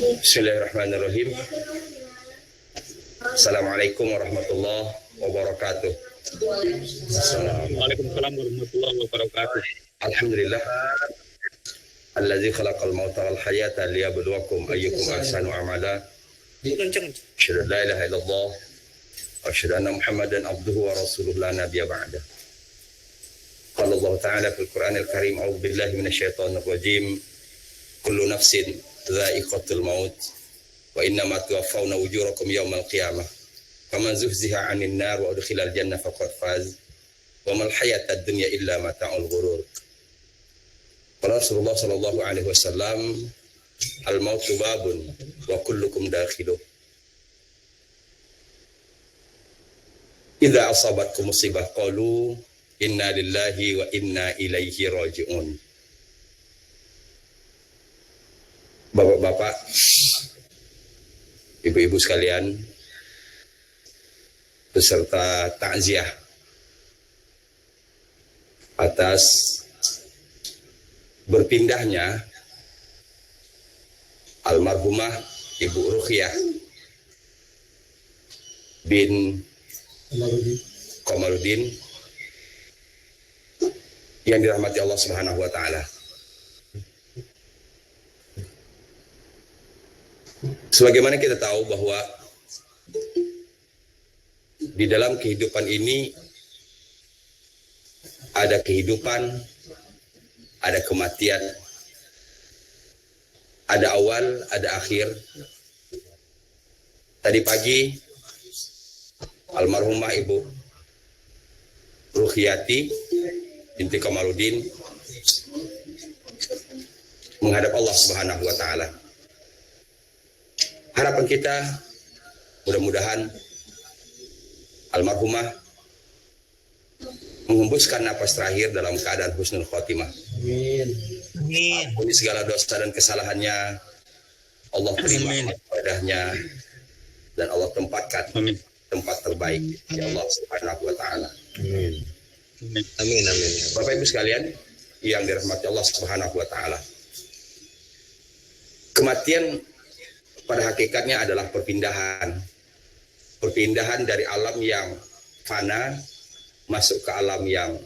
Bismillahirrahmanirrahim. Assalamualaikum warahmatullahi wabarakatuh. Waalaikumsalam warahmatullahi wabarakatuh. Alhamdulillah. Allazi khalaqal mauta wal hayata liyabluwakum ayyukum ahsanu amala. Asyhadu an la ilaha illallah wa asyhadu anna Muhammadan abduhu wa rasuluhu la nabiyya ba'da. Qala Allah ta'ala fil Qur'anil Karim, a'udzu billahi minasyaitonir rajim. Kullu nafsin dha'iqatul maut wa innama tuwaffawna ujurakum yawmal qiyamah. Faman zuhziha 'anil nar wa udkhilal jannah faqad faz. Wa mal hayatad dunya illa mata'ul ghurur. Qala Rasulullah sallallahu alaihi wasallam, al mautu babun wa kullukum dakhiluh. Idza asabatkum musibah qalu inna lillahi wa inna ilaihi raji'un. Bapak-bapak, ibu-ibu sekalian, beserta takziah atas berpindahnya almarhumah Ibu Ruqyah bin Komarudin yang dirahmati Allah Subhanahu wa taala. Sebagaimana kita tahu bahwa di dalam kehidupan ini ada kehidupan, ada kematian, ada awal, ada akhir. Tadi pagi almarhumah Ibu Ruqyati binti Komarudin menghadap Allah Subhanahu wa taala. Harapan kita mudah-mudahan almarhumah menghembuskan napas terakhir dalam keadaan husnul khotimah. Amin. Ampuni segala dosa dan kesalahannya, Allah terima ibadahnya, dan Allah tempatkan tempat terbaik di Allah Subhanahu wa taala. Amin. Amin, amin. Bapak Ibu sekalian yang dirahmati Allah Subhanahu wa taala. Kematian pada hakikatnya adalah perpindahan. Perpindahan dari alam yang fana masuk ke alam yang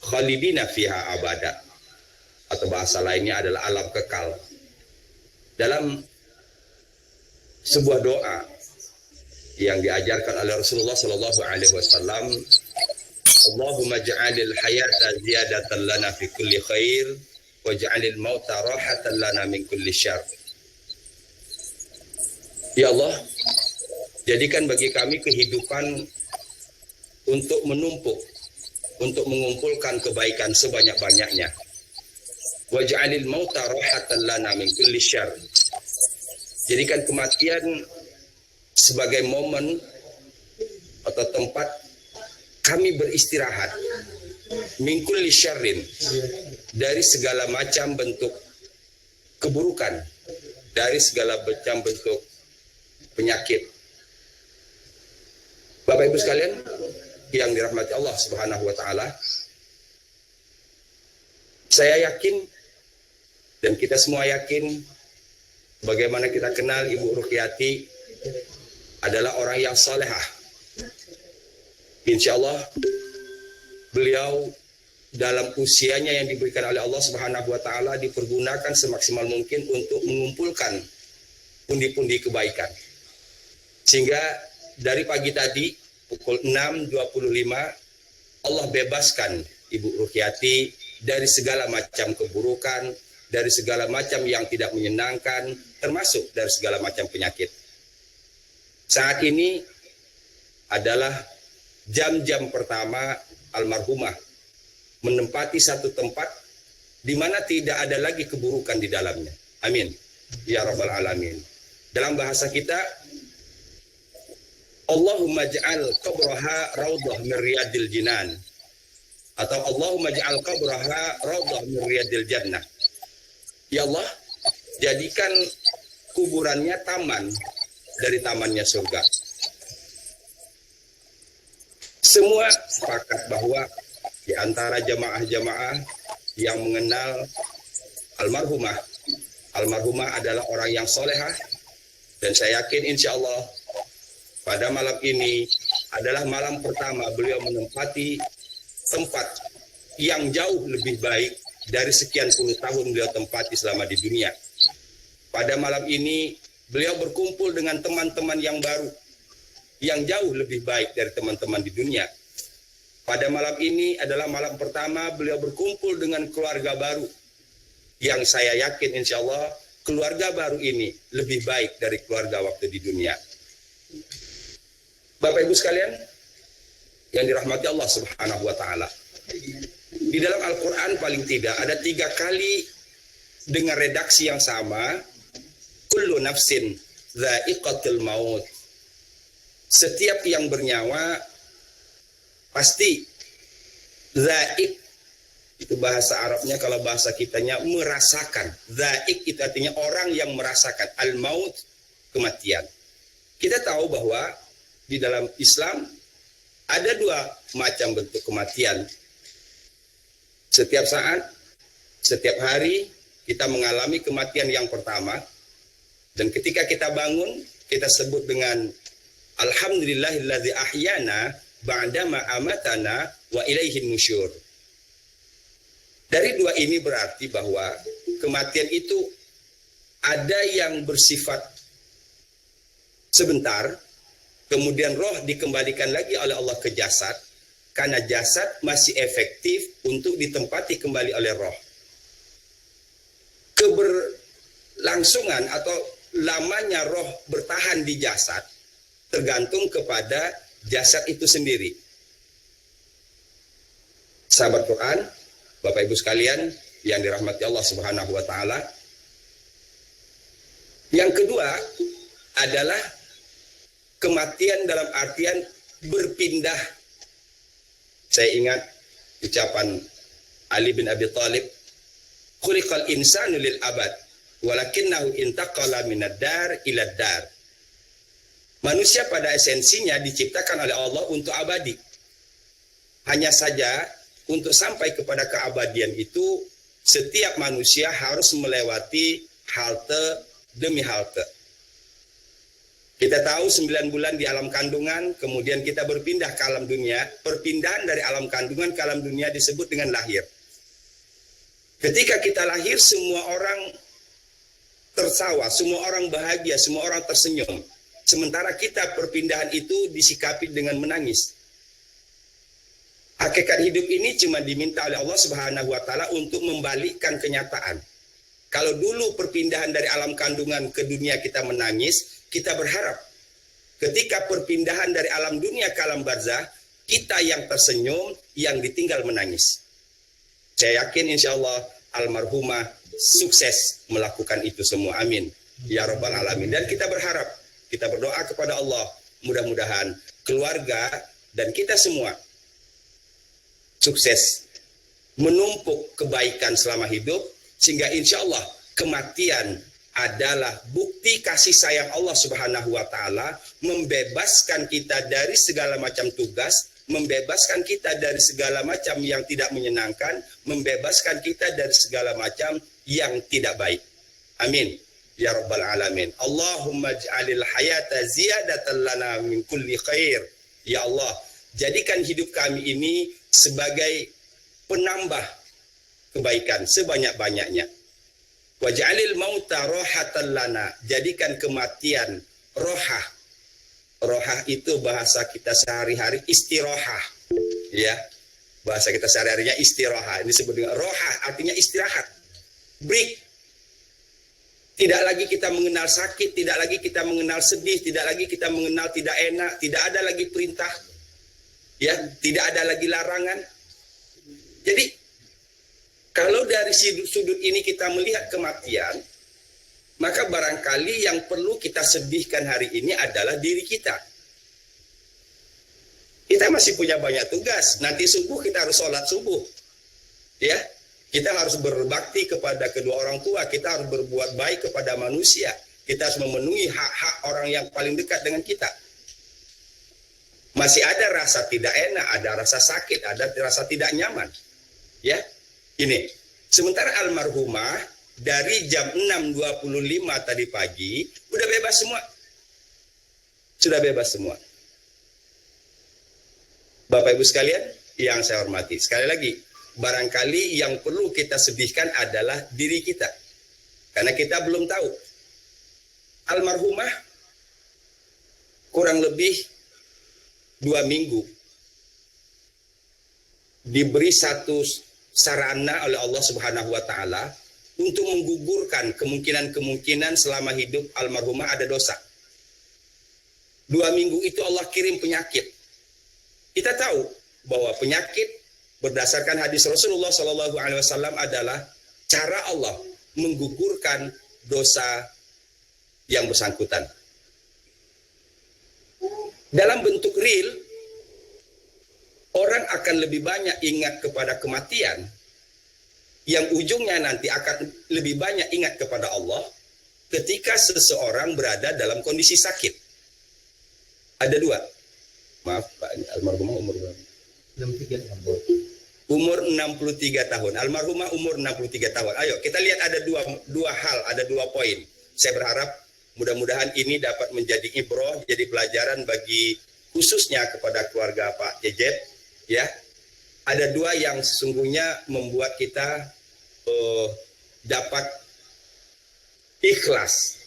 khalidina fiha abada, atau bahasa lainnya adalah alam kekal. Dalam sebuah doa yang diajarkan oleh Rasulullah sallallahu alaihi wasallam, Allahumma ja'alil hayata ziyadatan lana fi kulli khair wa ja'alil mauta rahatan lana min kulli syarr. Ya Allah, jadikan bagi kami kehidupan untuk menumpuk, untuk mengumpulkan kebaikan sebanyak-banyaknya. Waj'alil mauta rahatan lana min kulli syarr. Jadikan kematian sebagai momen atau tempat kami beristirahat min kulli syarrin, dari segala macam bentuk keburukan, dari segala macam bentuk penyakit. Bapak Ibu sekalian yang dirahmati Allah Subhanahu wa taala, saya yakin dan kita semua yakin, bagaimana kita kenal Ibu Ruqyati adalah orang yang salehah. Insya Allah beliau dalam usianya yang diberikan oleh Allah Subhanahu wa taala dipergunakan semaksimal mungkin untuk mengumpulkan pundi-pundi kebaikan. Sehingga dari pagi tadi pukul 6.25 Allah bebaskan Ibu Ruqyati dari segala macam keburukan, dari segala macam yang tidak menyenangkan, termasuk dari segala macam penyakit. Saat ini adalah jam-jam pertama almarhumah menempati satu tempat di mana tidak ada lagi keburukan di dalamnya. Amin. Ya Rabbal Alamin. Dalam bahasa kita, Allahumma ja'al qabraha raudhah min riyadil jinan, atau Allahumma ja'al qabraha raudhah min riyadil jannah. Ya Allah, jadikan kuburannya taman dari tamannya surga. Semua sepakat bahwa di antara jamaah-jamaah yang mengenal almarhumah Almarhumah adalah orang yang solehah, dan saya yakin insya Allah pada malam ini adalah malam pertama beliau menempati tempat yang jauh lebih baik dari sekian puluh tahun beliau tempati selama di dunia. Pada malam ini beliau berkumpul dengan teman-teman yang baru, yang jauh lebih baik dari teman-teman di dunia. Pada malam ini adalah malam pertama beliau berkumpul dengan keluarga baru, yang saya yakin insya Allah keluarga baru ini lebih baik dari keluarga waktu di dunia. Bapak Ibu sekalian yang dirahmati Allah Subhanahu wa Ta'ala, di dalam Al-Quran paling tidak ada 3 kali dengan redaksi yang sama, kullu nafsin dha'iqatul maut. Setiap yang bernyawa pasti dha'iq, itu bahasa Arabnya, kalau bahasa kitanya merasakan. Dha'iq itu artinya orang yang merasakan. Al-maut, kematian. Kita tahu bahwa di dalam Islam ada 2 macam bentuk kematian. Setiap saat, setiap hari kita mengalami kematian yang pertama, dan ketika kita bangun kita sebut dengan alhamdulillahilladzi ahyana ba'dama amatana wa ilaihin nusyur. Dari 2 ini berarti bahwa kematian itu ada yang bersifat sebentar, kemudian roh dikembalikan lagi oleh Allah ke jasad, karena jasad masih efektif untuk ditempati kembali oleh roh. Keberlangsungan atau lamanya roh bertahan di jasad tergantung kepada jasad itu sendiri. Sahabat Quran, Bapak Ibu sekalian yang dirahmati Allah Subhanahu wa Ta'ala. Yang kedua adalah kematian dalam artian berpindah. Saya ingat ucapan Ali bin Abi Thalib, khuliqal insanu lil abad walakinnahu intaqala minad dar ila dar. Manusia pada esensinya diciptakan oleh Allah untuk abadi. Hanya saja untuk sampai kepada keabadian itu setiap manusia harus melewati halte demi halte. Kita tahu 9 bulan di alam kandungan, kemudian kita berpindah ke alam dunia. Perpindahan dari alam kandungan ke alam dunia disebut dengan lahir. Ketika kita lahir, semua orang tertawa, semua orang bahagia, semua orang tersenyum. Sementara kita perpindahan itu disikapi dengan menangis. Hakikat hidup ini cuma diminta oleh Allah Subhanahu wa Ta'ala untuk membalikkan kenyataan. Kalau dulu perpindahan dari alam kandungan ke dunia kita menangis, kita berharap ketika perpindahan dari alam dunia ke alam barzah, kita yang tersenyum, yang ditinggal menangis. Saya yakin insya Allah almarhumah sukses melakukan itu semua. Amin. Ya Rabbal Alamin. Dan kita berharap, kita berdoa kepada Allah, mudah-mudahan keluarga dan kita semua sukses menumpuk kebaikan selama hidup, sehingga insya Allah kematian adalah bukti kasih sayang Allah Subhanahu wa Ta'ala, membebaskan kita dari segala macam tugas, membebaskan kita dari segala macam yang tidak menyenangkan, membebaskan kita dari segala macam yang tidak baik. Amin. Ya Rabbal Alamin. Allahumma ja'alil hayata ziyadatan lana min kulli khair. Ya Allah, jadikan hidup kami ini sebagai penambah kebaikan sebanyak-banyaknya. Waj'alil mauta rohatan lana. Jadikan kematian rohah. Rohah itu bahasa kita sehari-hari istirahah. Ya. Bahasa kita sehari-harinya istirahah. Ini disebut dengan rohah, artinya istirahat. Break. Tidak lagi kita mengenal sakit, tidak lagi kita mengenal sedih, tidak lagi kita mengenal tidak enak, tidak ada lagi perintah. Ya, tidak ada lagi larangan. Jadi kalau dari sudut ini kita melihat kematian, maka barangkali yang perlu kita sedihkan hari ini adalah diri kita. Kita masih punya banyak tugas. Nanti subuh kita harus sholat subuh. Ya, kita harus berbakti kepada kedua orang tua. Kita harus berbuat baik kepada manusia. Kita harus memenuhi hak-hak orang yang paling dekat dengan kita. Masih ada rasa tidak enak, ada rasa sakit, ada rasa tidak nyaman. Ya, ini. Sementara almarhumah dari jam 6.25 tadi pagi udah bebas semua. Sudah bebas semua. Bapak Ibu sekalian yang saya hormati, sekali lagi, barangkali yang perlu kita sedihkan adalah diri kita. Karena kita belum tahu. Almarhumah kurang lebih 2 minggu diberi satu sarana oleh Allah Subhanahu wa taala untuk menggugurkan kemungkinan-kemungkinan selama hidup almarhumah ada dosa. 2 minggu itu Allah kirim penyakit. Kita tahu bahwa penyakit berdasarkan hadis Rasulullah SAW adalah cara Allah menggugurkan dosa yang bersangkutan. Dalam bentuk real, orang akan lebih banyak ingat kepada kematian, yang ujungnya nanti akan lebih banyak ingat kepada Allah ketika seseorang berada dalam kondisi sakit. Ada 2. Maaf Pak, almarhumah umur berapa? 63 umur 63 tahun. Almarhumah umur 63 tahun. Ayo kita lihat ada dua hal, ada 2 poin. Saya berharap mudah-mudahan ini dapat menjadi ibroh, jadi pelajaran bagi khususnya kepada keluarga Pak Cecep, ya. Ada 2 yang sesungguhnya membuat kita dapat ikhlas,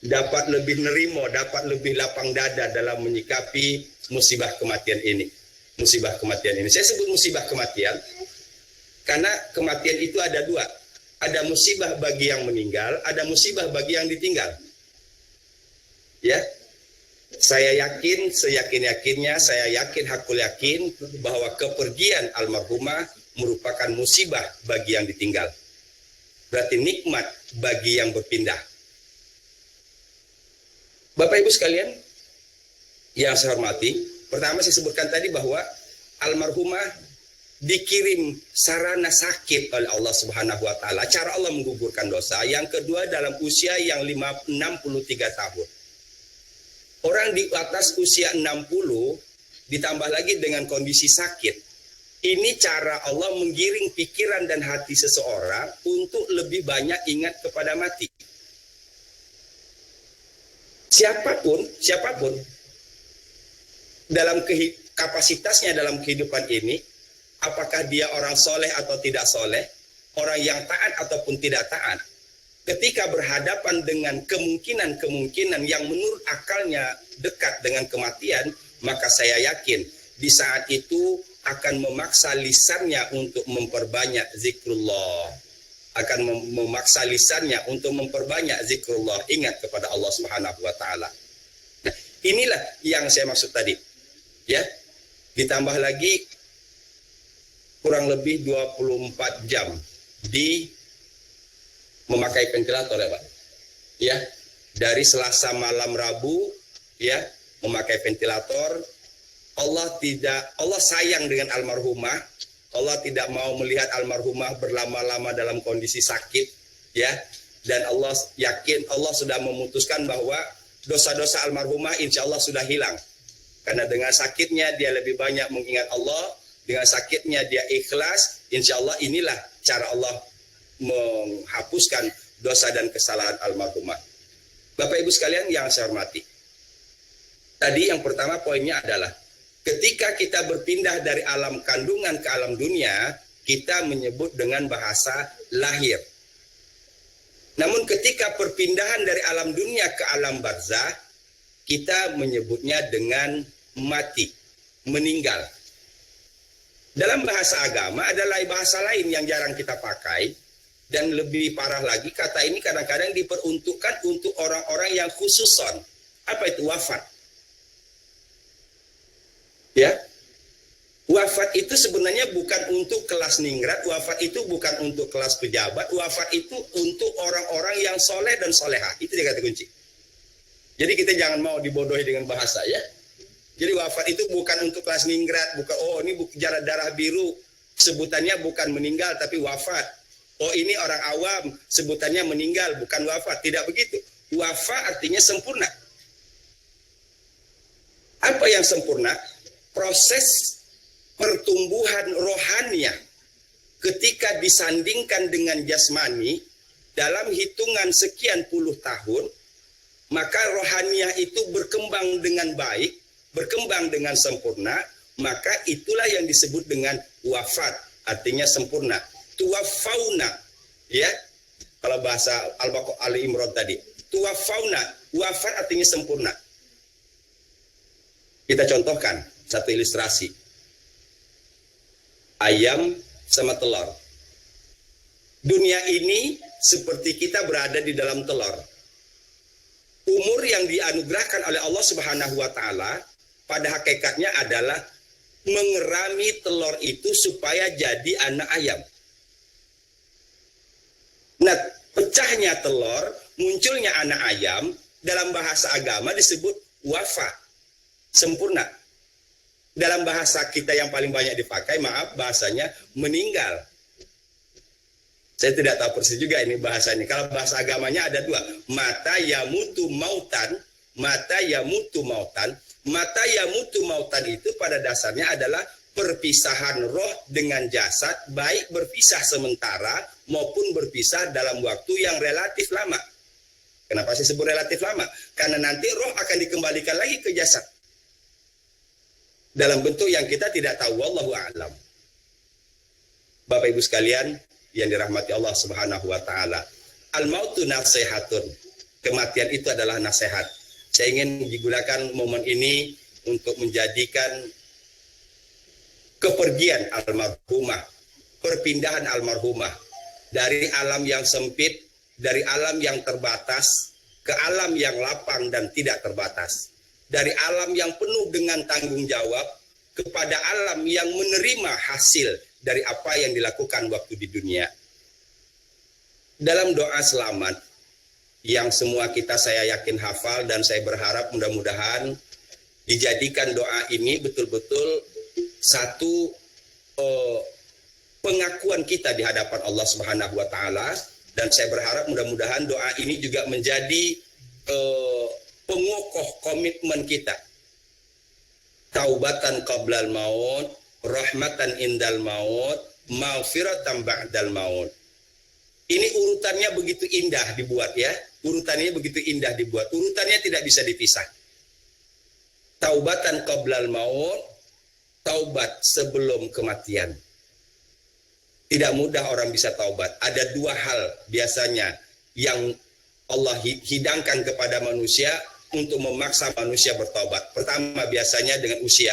dapat lebih nerimo, dapat lebih lapang dada dalam menyikapi musibah kematian ini. Musibah kematian ini. Saya sebut musibah kematian karena kematian itu ada 2. Ada musibah bagi yang meninggal, ada musibah bagi yang ditinggal. Ya. Saya yakin, seyakin-yakinnya, saya yakin, hakul yakin bahwa kepergian almarhumah merupakan musibah bagi yang ditinggal. Berarti nikmat bagi yang berpindah. Bapak Ibu sekalian yang saya hormati, pertama saya sebutkan tadi bahwa almarhumah dikirim sarana sakit oleh Allah Subhanahu wa taala, cara Allah menggugurkan dosa. Yang kedua dalam usia yang 63 tahun. Orang di atas usia 60 ditambah lagi dengan kondisi sakit. Ini cara Allah menggiring pikiran dan hati seseorang untuk lebih banyak ingat kepada mati. Siapapun dalam kapasitasnya dalam kehidupan ini, apakah dia orang soleh atau tidak soleh, orang yang taat ataupun tidak taat, ketika berhadapan dengan kemungkinan-kemungkinan yang menurut akalnya dekat dengan kematian, maka saya yakin di saat itu akan memaksa lisannya untuk memperbanyak zikrullah, akan memaksa lisannya untuk memperbanyak zikrullah, ingat kepada Allah Subhanahu wa taala. Nah, inilah yang saya maksud tadi. Ya. Ditambah lagi kurang lebih 24 jam di memakai ventilator ya, Pak. Ya. Dari Selasa malam Rabu ya, memakai ventilator. Allah sayang dengan almarhumah. Allah tidak mau melihat almarhumah berlama-lama dalam kondisi sakit, ya. Dan Allah yakin, Allah sudah memutuskan bahwa dosa-dosa almarhumah insya Allah sudah hilang. Karena dengan sakitnya dia lebih banyak mengingat Allah, dengan sakitnya dia ikhlas, insya Allah inilah cara Allah menghapuskan dosa dan kesalahan almarhumah. Bapak Ibu sekalian yang saya hormati. Tadi yang pertama poinnya adalah ketika kita berpindah dari alam kandungan ke alam dunia, kita menyebut dengan bahasa lahir. Namun ketika perpindahan dari alam dunia ke alam barzah, kita menyebutnya dengan mati, meninggal. Dalam bahasa agama adalah bahasa lain yang jarang kita pakai, dan lebih parah lagi kata ini kadang-kadang diperuntukkan untuk orang-orang yang khususon. Apa itu wafat? Ya, wafat itu sebenarnya bukan untuk kelas ningrat, wafat itu bukan untuk kelas pejabat, wafat itu untuk orang-orang yang soleh dan solehah. Itu dia kata kunci. Jadi kita jangan mau dibodohi dengan bahasa ya. Jadi wafat itu bukan untuk kelas ningrat, bukan ini darah biru, sebutannya bukan meninggal tapi wafat. Oh ini orang awam, sebutannya meninggal bukan wafat, tidak begitu. Wafat artinya sempurna. Apa yang sempurna? Proses pertumbuhan rohaniah ketika disandingkan dengan jasmani dalam hitungan sekian puluh tahun, maka rohaniah itu berkembang dengan baik, berkembang dengan sempurna, maka itulah yang disebut dengan wafat, artinya sempurna. Tuwafauna, ya, kalau bahasa Al-Baqarah Ali Imran tadi, tuwafauna, wafat artinya sempurna. Kita contohkan satu ilustrasi. Ayam sama telur. Dunia ini seperti kita berada di dalam telur. Umur yang dianugerahkan oleh Allah Subhanahu wa taala pada hakikatnya adalah mengerami telur itu supaya jadi anak ayam. Nah, pecahnya telur, munculnya anak ayam, dalam bahasa agama disebut wafat, sempurna. Dalam bahasa kita yang paling banyak dipakai, maaf, bahasanya meninggal. Saya tidak tahu persis juga ini bahasanya. Kalau bahasa agamanya ada dua. Mata yamutu mautan. Mata yamutu mautan. Mata yamutu mautan itu pada dasarnya adalah perpisahan roh dengan jasad, baik berpisah sementara maupun berpisah dalam waktu yang relatif lama. Kenapa saya sebut relatif lama? Karena nanti roh akan dikembalikan lagi ke jasad. Dalam bentuk yang kita tidak tahu. Wallahu a'lam. Bapak Ibu sekalian yang dirahmati Allah Subhanahu wa taala. Al-mautu nasihatun. Kematian itu adalah nasihat. Saya ingin digunakan momen ini untuk menjadikan kepergian almarhumah, perpindahan almarhumah dari alam yang sempit, dari alam yang terbatas ke alam yang lapang dan tidak terbatas. Dari alam yang penuh dengan tanggung jawab kepada alam yang menerima hasil dari apa yang dilakukan waktu di dunia. Dalam doa selamat yang semua kita saya yakin hafal dan saya berharap mudah-mudahan dijadikan doa ini betul-betul satu pengakuan kita di hadapan Allah Subhanahu wa taala, dan saya berharap mudah-mudahan doa ini juga menjadi pengokoh komitmen kita. Taubatan qablal maut, rahmatan indal maut, maghfiratan ba'dal maut. Ini urutannya begitu indah dibuat ya. Urutannya begitu indah dibuat. Urutannya tidak bisa dipisah. Taubatan qablal maut, taubat sebelum kematian. Tidak mudah orang bisa taubat. Ada dua hal biasanya yang Allah hidangkan kepada manusia untuk memaksa manusia bertaubat. Pertama biasanya dengan usia,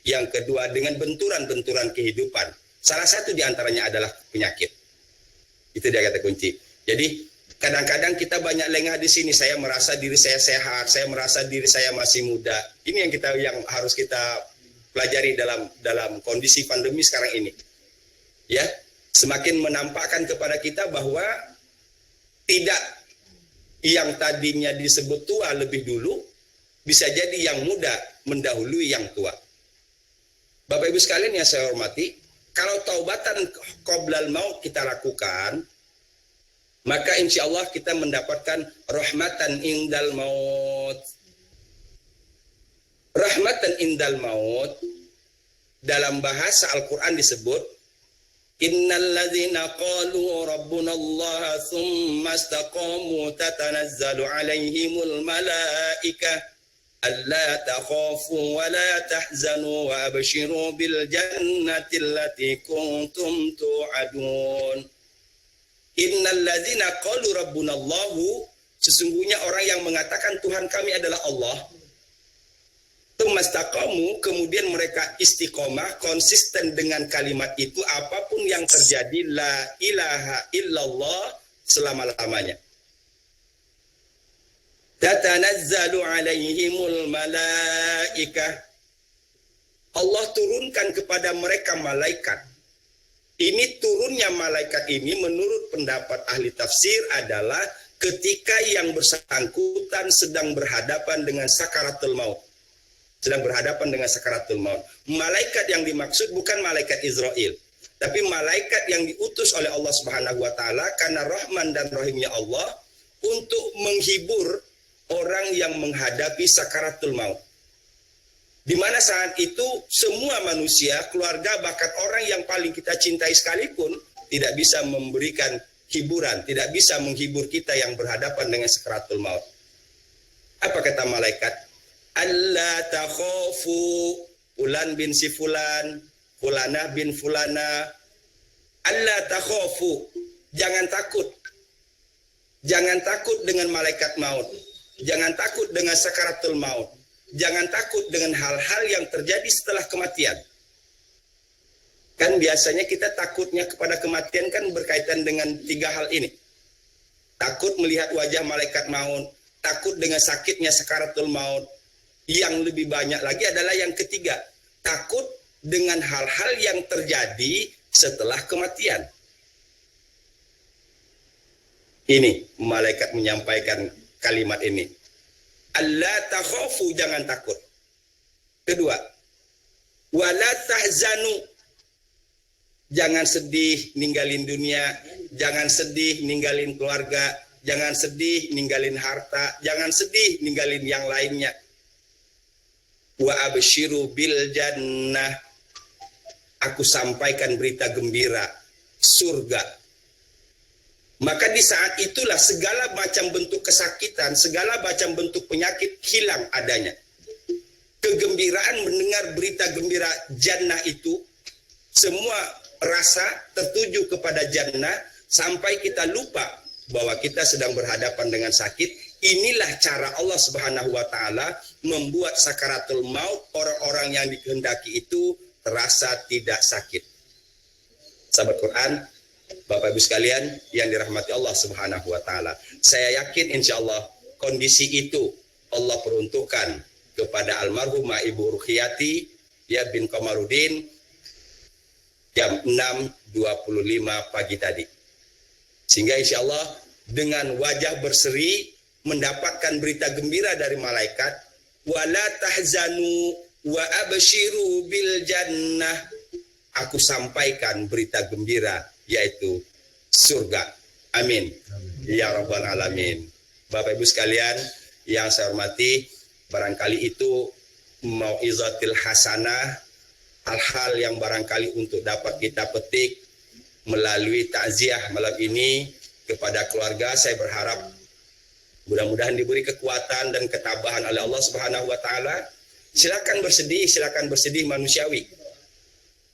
yang kedua dengan benturan-benturan kehidupan. Salah satu di antaranya adalah penyakit. Itu dia kata kunci. Jadi kadang-kadang kita banyak lengah di sini. Saya merasa diri saya sehat, saya merasa diri saya masih muda. Ini yang harus kita pelajari dalam kondisi pandemi sekarang ini. Ya, semakin menampakkan kepada kita bahwa tidak yang tadinya disebut tua lebih dulu, bisa jadi yang muda mendahului yang tua. Bapak Ibu sekalian yang saya hormati, kalau taubatan qoblal maut kita lakukan, maka insya Allah kita mendapatkan rahmatan indal maut. Rahmatan indal maut dalam bahasa Al-Quran disebut Innal ladzina qalu rabbuna Allah thumma istaqamu tatanazzalu alaihimul malaikah alla takhafu wa la tahzanu wa abshiru bil jannati allati kuntum tu'adun. Innal ladzina qalu rabbuna Allah, sesungguhnya orang yang mengatakan Tuhan kami adalah Allah, Tumastaqamu, kemudian mereka istiqomah, konsisten dengan kalimat itu, apapun yang terjadi, la ilaha illallah, selama-lamanya. Tatanazzalu alaihimul malaikah, Allah turunkan kepada mereka malaikat. Ini turunnya malaikat ini menurut pendapat ahli tafsir adalah ketika yang bersangkutan sedang berhadapan dengan sakaratul maut. Sedang berhadapan dengan sakaratul maut. Malaikat yang dimaksud bukan malaikat Israel, tapi malaikat yang diutus oleh Allah Subhanahu wa taala karena Rahman dan Rahimnya Allah untuk menghibur orang yang menghadapi sakaratul maut. Di mana saat itu semua manusia, keluarga, bahkan orang yang paling kita cintai sekalipun tidak bisa memberikan hiburan, tidak bisa menghibur kita yang berhadapan dengan sakaratul maut. Apa kata malaikat? Allah takhafu, fulan bin si fulan, fulanah bin fulana. Allah takhafu, jangan takut. Jangan takut dengan malaikat maut. Jangan takut dengan sakaratul maut. Jangan takut dengan hal-hal yang terjadi setelah kematian. Kan biasanya kita takutnya kepada kematian kan berkaitan dengan 3 hal ini. Takut melihat wajah malaikat maut, takut dengan sakitnya sakaratul maut. Yang lebih banyak lagi adalah yang ketiga, takut dengan hal-hal yang terjadi setelah kematian. Ini malaikat menyampaikan kalimat ini. Allah takhafu, jangan takut. Kedua, wala tahzanu, jangan sedih ninggalin dunia, jangan sedih ninggalin keluarga, jangan sedih ninggalin harta, jangan sedih ninggalin yang lainnya. Wa absyiru bil jannah, aku sampaikan berita gembira, surga. Maka di saat itulah segala macam bentuk kesakitan, segala macam bentuk penyakit hilang adanya. Kegembiraan mendengar berita gembira jannah itu, semua rasa tertuju kepada jannah sampai kita lupa bahwa kita sedang berhadapan dengan sakit. Inilah cara Allah Subhanahu wa taala membuat sakaratul maut orang-orang yang dikehendaki itu terasa tidak sakit. Sahabat Quran, Bapak Ibu sekalian yang dirahmati Allah Subhanahu wa taala, saya yakin insya Allah kondisi itu Allah peruntukkan kepada almarhumah Ibu Ruhiyati ya bin Komarudin jam 6.25 pagi tadi. Sehingga insya Allah dengan wajah berseri mendapatkan berita gembira dari malaikat, wala tahzanu wa absyiru bil jannah, aku sampaikan berita gembira yaitu surga. Amin. Ya Rabbal Alamin. Bapak Ibu sekalian yang saya hormati, barangkali itu mau'izatil hasanah, hal-hal yang barangkali untuk dapat kita petik melalui takziah malam ini kepada keluarga. Saya berharap mudah-mudahan diberi kekuatan dan ketabahan oleh Allah Subhanahu wa taala. Silakan bersedih manusiawi.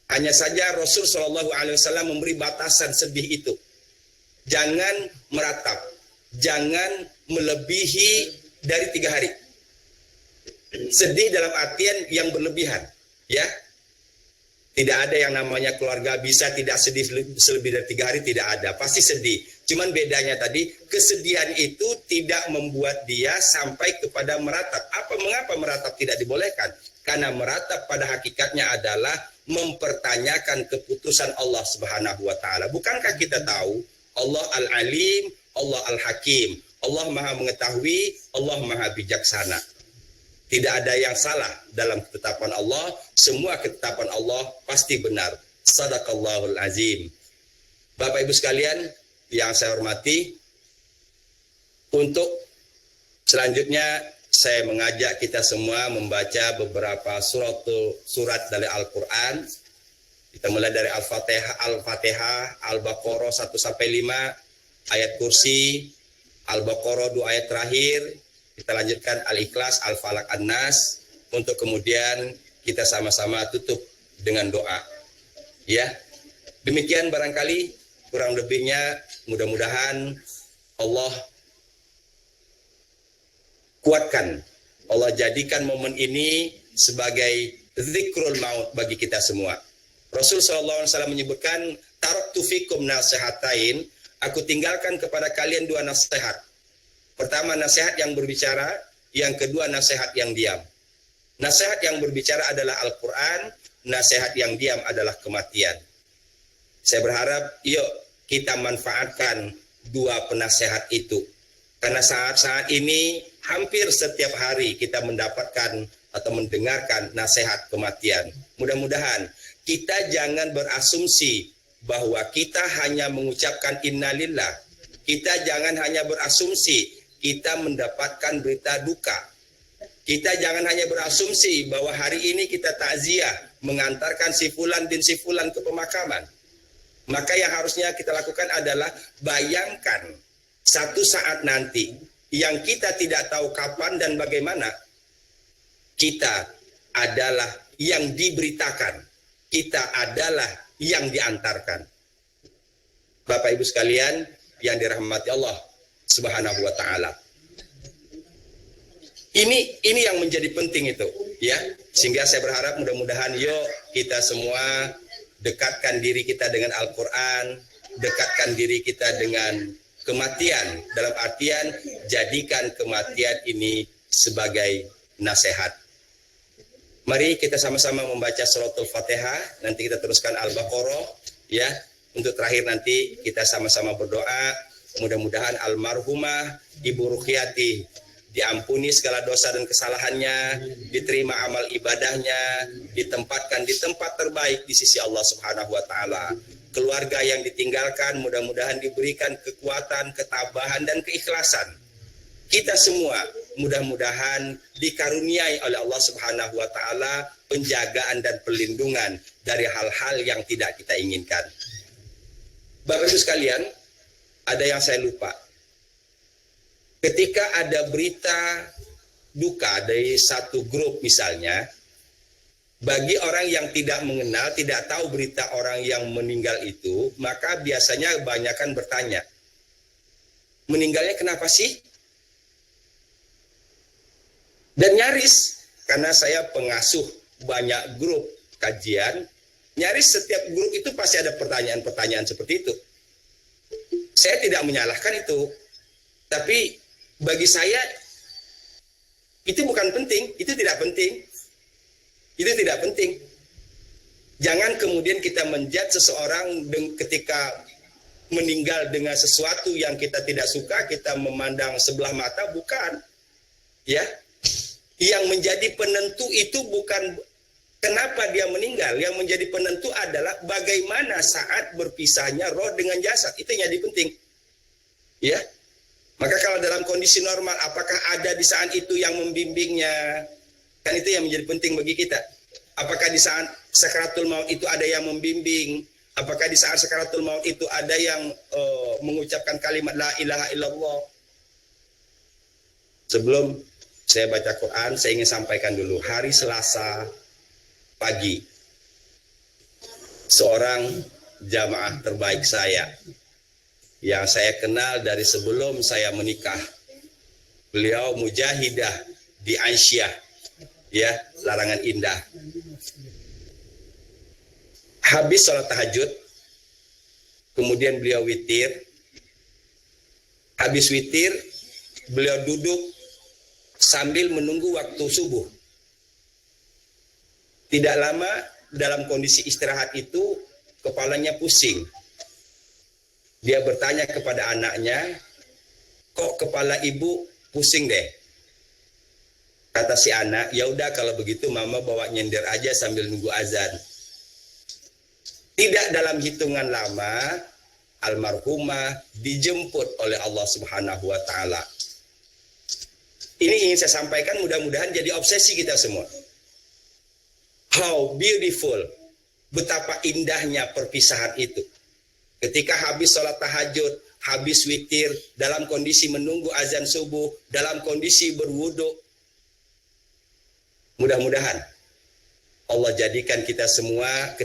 Hanya saja Rasul Shallallahu Alaihi Wasallam memberi batasan sedih itu. Jangan meratap, jangan melebihi dari 3 hari. Sedih dalam artian yang berlebihan, ya. Tidak ada yang namanya keluarga bisa tidak sedih selebih dari 3 hari, tidak ada. Pasti sedih. Cuman bedanya tadi, kesedihan itu tidak membuat dia sampai kepada meratap. Mengapa meratap tidak dibolehkan? Karena meratap pada hakikatnya adalah mempertanyakan keputusan Allah Subhanahu wa taala. Bukankah kita tahu Allah Al-Alim, Allah Al-Hakim, Allah Maha mengetahui, Allah Maha bijaksana. Tidak ada yang salah dalam ketetapan Allah, semua ketetapan Allah pasti benar. Sadaqallahul azim. Bapak Ibu sekalian yang saya hormati, untuk selanjutnya saya mengajak kita semua membaca beberapa surat dari Al-Quran. Kita mulai dari Al-Fatihah, Al-Baqarah 1-5, ayat kursi, Al-Baqarah 2 ayat terakhir. Kita lanjutkan Al-Ikhlas, Al-Falaq, An-Nas, untuk kemudian kita sama-sama tutup dengan doa. Ya, demikian barangkali kurang lebihnya, mudah-mudahan Allah kuatkan, Allah jadikan momen ini sebagai zikrul maut bagi kita semua. Rasul SAW menyebutkan, taraktu fikum nasihatain, aku tinggalkan kepada kalian 2 nasihat. Pertama, nasihat yang berbicara, yang kedua nasihat yang diam. Nasihat yang berbicara adalah Al-Quran, nasihat yang diam adalah kematian. Saya berharap yuk kita manfaatkan 2 penasehat itu. Karena saat-saat ini hampir setiap hari kita mendapatkan atau mendengarkan nasihat kematian. Mudah-mudahan kita jangan berasumsi bahwa kita hanya mengucapkan innalillah. Kita jangan hanya berasumsi kita mendapatkan berita duka. Kita jangan hanya berasumsi bahwa hari ini kita takziah mengantarkan si fulan bin si fulan ke pemakaman. Maka yang harusnya kita lakukan adalah bayangkan satu saat nanti yang kita tidak tahu kapan dan bagaimana, kita adalah yang diberitakan, kita adalah yang diantarkan. Bapak Ibu sekalian yang dirahmati Allah Subhanahu wa taala. Ini yang menjadi penting itu, ya. Sehingga saya berharap mudah-mudahan yuk kita semua dekatkan diri kita dengan Al-Qur'an, dekatkan diri kita dengan kematian, dalam artian jadikan kematian ini sebagai nasihat. Mari kita sama-sama membaca suratul Fatihah, nanti kita teruskan Al-Baqarah, ya. Untuk terakhir nanti kita sama-sama berdoa, mudah-mudahan almarhumah Ibu Ruqyati diampuni segala dosa dan kesalahannya, diterima amal ibadahnya, ditempatkan di tempat terbaik di sisi Allah Subhanahu wa taala. Keluarga yang ditinggalkan mudah-mudahan diberikan kekuatan, ketabahan dan keikhlasan. Kita semua mudah-mudahan dikaruniai oleh Allah Subhanahu wa taala penjagaan dan perlindungan dari hal-hal yang tidak kita inginkan. Bapak Ibu sekalian, ada yang saya lupa. Ketika ada berita duka dari satu grup misalnya, bagi orang yang tidak mengenal, tidak tahu berita orang yang meninggal itu, maka biasanya kebanyakan bertanya, meninggalnya kenapa sih? Dan nyaris, karena saya pengasuh banyak grup kajian, nyaris setiap grup itu pasti ada pertanyaan-pertanyaan seperti itu. Saya tidak menyalahkan itu, tapi bagi saya itu bukan penting, itu tidak penting. Itu tidak penting. Jangan kemudian kita menjudge seseorang ketika meninggal dengan sesuatu yang kita tidak suka, kita memandang sebelah mata, bukan. Ya. Yang menjadi penentu itu bukan kenapa dia meninggal, yang menjadi penentu adalah bagaimana saat berpisahnya roh dengan jasad. Itu yang jadi penting. Ya. Maka kalau dalam kondisi normal, apakah ada di saat itu yang membimbingnya? Kan itu yang menjadi penting bagi kita. Apakah di saat sakaratul maut itu ada yang membimbing? Apakah di saat sakaratul maut itu ada yang mengucapkan kalimat la ilaha illallah? Sebelum saya baca Quran, saya ingin sampaikan dulu. Hari Selasa pagi, seorang jamaah terbaik saya, yang saya kenal dari sebelum saya menikah. Beliau mujahidah di Aisyah, ya, Larangan Indah. Habis sholat tahajud, kemudian beliau witir. Habis witir, beliau duduk sambil menunggu waktu subuh. Tidak lama dalam kondisi istirahat itu, kepalanya pusing. Dia bertanya kepada anaknya, kok kepala ibu pusing deh? Kata si anak, ya udah kalau begitu mama bawa nyender aja sambil nunggu azan. Tidak dalam hitungan lama, almarhumah dijemput oleh Allah Subhanahu wa taala. Ini ingin saya sampaikan, mudah-mudahan jadi obsesi kita semua. How beautiful, betapa indahnya perpisahan itu. Ketika habis sholat tahajud, habis witir, dalam kondisi menunggu azan subuh, dalam kondisi berwudu. Mudah-mudahan Allah jadikan kita semua